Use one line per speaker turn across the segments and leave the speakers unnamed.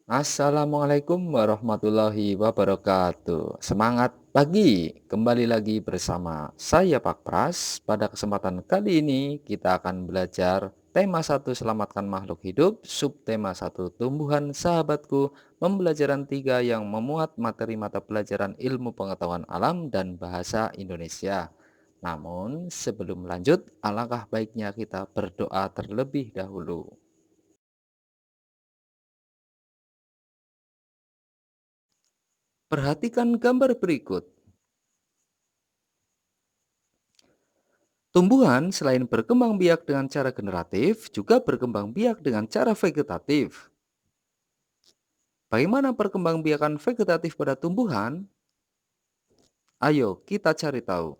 Assalamualaikum warahmatullahi wabarakatuh. Semangat pagi, kembali lagi bersama saya Pak Pras. Pada kesempatan kali ini kita akan belajar tema satu selamatkan makhluk hidup, subtema satu tumbuhan sahabatku, pembelajaran 3 yang memuat materi mata pelajaran ilmu pengetahuan alam dan bahasa Indonesia. Namun sebelum lanjut, alangkah baiknya kita berdoa terlebih dahulu. Perhatikan gambar berikut. Tumbuhan selain berkembang biak dengan cara generatif, juga berkembang biak dengan cara vegetatif. Bagaimana perkembangbiakan vegetatif pada tumbuhan? Ayo kita cari tahu.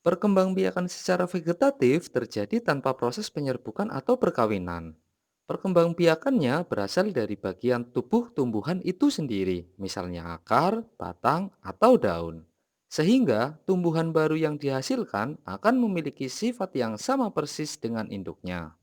Perkembangbiakan secara vegetatif terjadi tanpa proses penyerbukan atau perkawinan. Perkembangbiakannya berasal dari bagian tubuh tumbuhan itu sendiri, misalnya akar, batang, atau daun. Sehingga tumbuhan baru yang dihasilkan akan memiliki sifat yang sama persis dengan induknya.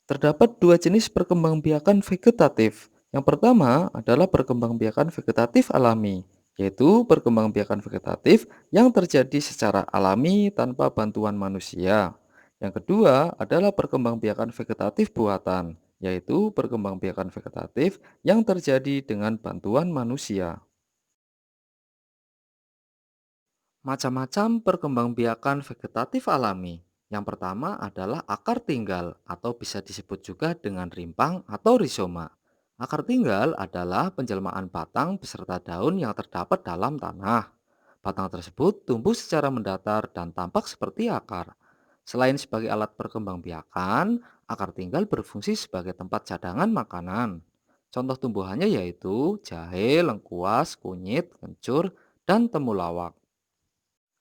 Terdapat dua jenis perkembangbiakan vegetatif. Yang pertama adalah perkembangbiakan vegetatif alami, yaitu perkembangbiakan vegetatif yang terjadi secara alami tanpa bantuan manusia. Yang kedua adalah perkembangbiakan vegetatif buatan, yaitu perkembangbiakan vegetatif yang terjadi dengan bantuan manusia. Macam-macam perkembangbiakan vegetatif alami. Yang pertama adalah akar tinggal atau bisa disebut juga dengan rimpang atau rizoma. Akar tinggal adalah penjelmaan batang beserta daun yang terdapat dalam tanah. Batang tersebut tumbuh secara mendatar dan tampak seperti akar. Selain sebagai alat perkembangbiakan, akar tinggal berfungsi sebagai tempat cadangan makanan. Contoh tumbuhannya yaitu jahe, lengkuas, kunyit, kencur, dan temulawak.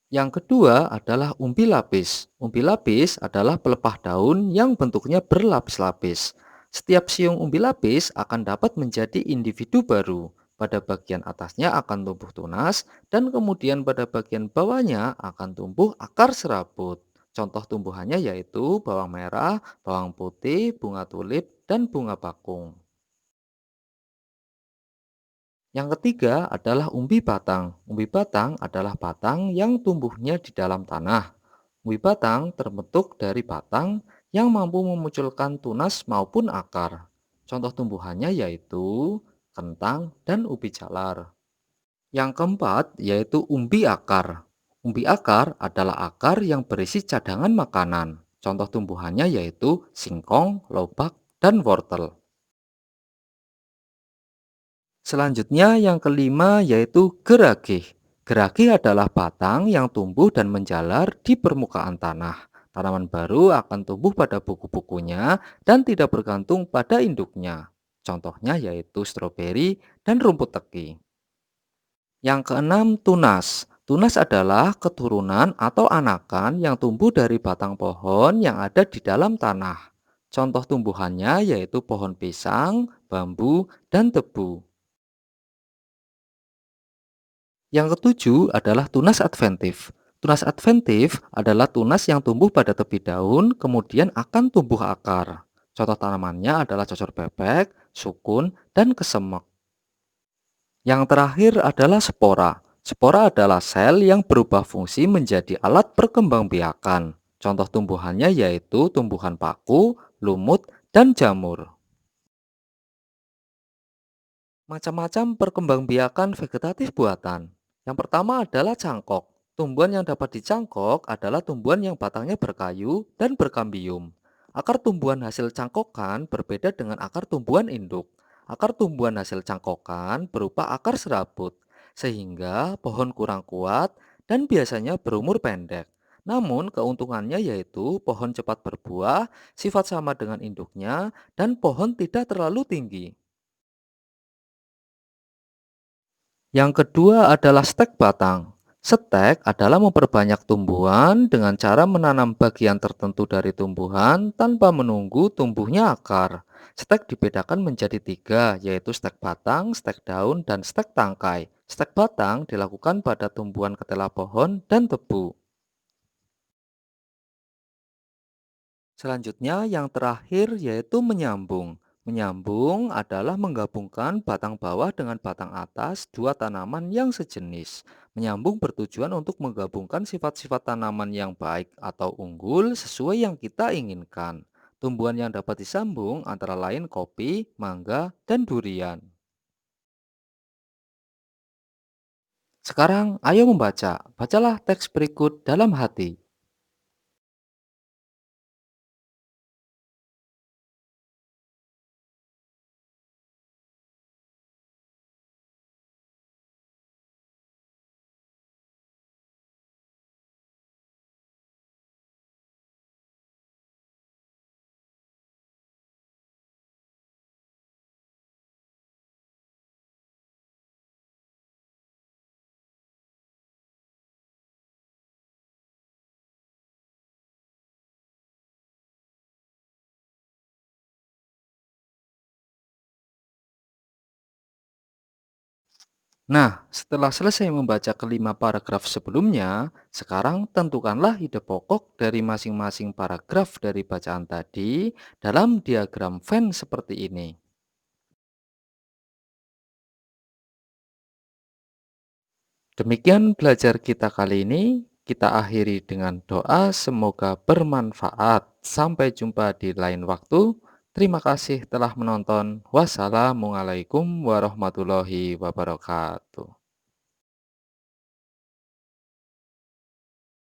Yang kedua adalah umbi lapis. Umbi lapis adalah pelepah daun yang bentuknya berlapis-lapis. Setiap siung umbi lapis akan dapat menjadi individu baru. Pada bagian atasnya akan tumbuh tunas dan kemudian pada bagian bawahnya akan tumbuh akar serabut. Contoh tumbuhannya yaitu bawang merah, bawang putih, bunga tulip, dan bunga bakung. Yang ketiga adalah umbi batang. Umbi batang adalah batang yang tumbuhnya di dalam tanah. Umbi batang terbentuk dari batang yang mampu memunculkan tunas maupun akar. Contoh tumbuhannya yaitu kentang dan ubi jalar. Yang keempat yaitu umbi akar. Umbi akar adalah akar yang berisi cadangan makanan. Contoh tumbuhannya yaitu singkong, lobak, dan wortel. Selanjutnya yang kelima yaitu geragih. Geragih adalah batang yang tumbuh dan menjalar di permukaan tanah. Tanaman baru akan tumbuh pada buku-bukunya dan tidak bergantung pada induknya. Contohnya yaitu stroberi dan rumput teki. Yang keenam, tunas. Tunas adalah keturunan atau anakan yang tumbuh dari batang pohon yang ada di dalam tanah. Contoh tumbuhannya yaitu pohon pisang, bambu, dan tebu. Yang ketujuh adalah tunas adventif. Tunas adventif adalah tunas yang tumbuh pada tepi daun, kemudian akan tumbuh akar. Contoh tanamannya adalah cocor bebek, sukun, dan kesemek. Yang terakhir adalah spora. Spora adalah sel yang berubah fungsi menjadi alat perkembangbiakan. Contoh tumbuhannya yaitu tumbuhan paku, lumut, dan jamur. Macam-macam perkembangbiakan vegetatif buatan. Yang pertama adalah cangkok. Tumbuhan yang dapat dicangkok adalah tumbuhan yang batangnya berkayu dan berkambium. Akar tumbuhan hasil cangkokan berbeda dengan akar tumbuhan induk. Akar tumbuhan hasil cangkokan berupa akar serabut, sehingga pohon kurang kuat dan biasanya berumur pendek. Namun keuntungannya yaitu pohon cepat berbuah, sifat sama dengan induknya, dan pohon tidak terlalu tinggi. Yang kedua adalah stek batang. Stek adalah memperbanyak tumbuhan dengan cara menanam bagian tertentu dari tumbuhan tanpa menunggu tumbuhnya akar. Stek dibedakan menjadi tiga, yaitu stek batang, stek daun, dan stek tangkai. Stek batang dilakukan pada tumbuhan ketela pohon dan tebu. Selanjutnya yang terakhir yaitu menyambung. Menyambung adalah menggabungkan batang bawah dengan batang atas dua tanaman yang sejenis. Menyambung bertujuan untuk menggabungkan sifat-sifat tanaman yang baik atau unggul sesuai yang kita inginkan. Tumbuhan yang dapat disambung antara lain kopi, mangga, dan durian. Sekarang ayo membaca. Bacalah teks berikut dalam hati. Nah, setelah selesai membaca kelima paragraf sebelumnya, sekarang tentukanlah ide pokok dari masing-masing paragraf dari bacaan tadi dalam diagram Venn seperti ini. Demikian belajar kita kali ini. Kita akhiri dengan doa semoga bermanfaat. Sampai jumpa di lain waktu. Terima kasih telah menonton. Wassalamualaikum warahmatullahi wabarakatuh.